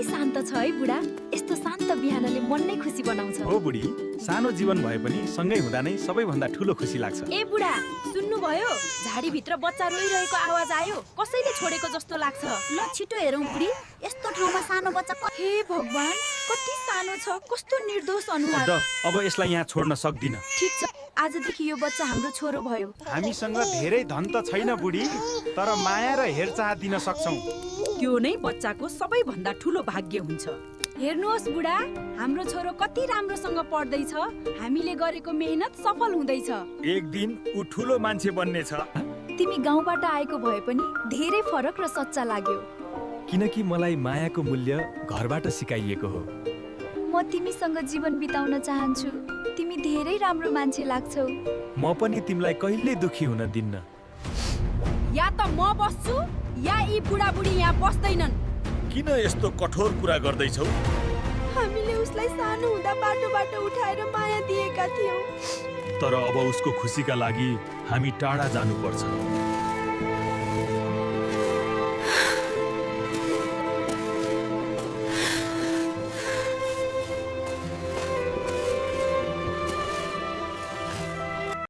कति शान्त छ है बुढा। यस्तो शान्त बिहानले मन नै खुसी बनाउँछ। हो बुढी, सानो जीवन भए पनि सँगै हुँदा नै सबैभन्दा ठुलो खुसी लाग्छ। ए बुढा, सुन्नुभयो? झाडीभित्र बच्चा रोइरहेको आवाज आयो। कसैले छोडेको जस्तो लाग्छ। ल छिटो हेरौँ बुढी, यस्तो ठाउँमा सानो बच्चा हे भगवान, कति सानो छ, कस्तो निर्दोष अनुहार। अब यसलाई यहाँ छोड्न सक्दिन। ठिक छ, आजदेखि यो बच्चा हाम्रो छोरो भयो। हामीसँग धेरै धन त छैन बुढी, तर माया र हेरचाह दिन सक्छौं। त्यो नै बच्चाको सबैभन्दा ठुलो भाग्य हुन्छ। हेर्नुहोस् बुढा, हाम्रो छोरो कति राम्रोसँग पढ्दैछ। हामीले गरेको मेहनत सफल हुँदैछ। एक दिन ऊ ठुलो मान्छे बन्ने छ। तिमी गाउँबाट आएको भए पनि धेरै फरक र सच्चा लाग्यो। किनकि मलाई मायाको मूल्य घरबाट सिकाइएको हो। म तिमीसँग जीवन बिताउन चाहन्छु। तिमी धेरै राम्रो मान्छे लाग्छौ। म पनि तिमीलाई कहिल्यै दुखी हुन दिन्न। या त म बस्छु या यी बुढाबुढी यहाँ बस्दैनन्। किन यस्तो कठोर कुरा गर्दैछौ? हामीले उसलाई सानो हुँदा बाटोबाट उठाएर माया दिएका थियौँ। तर अब उसको खुसीका लागि हामी टाढा जानुपर्छ।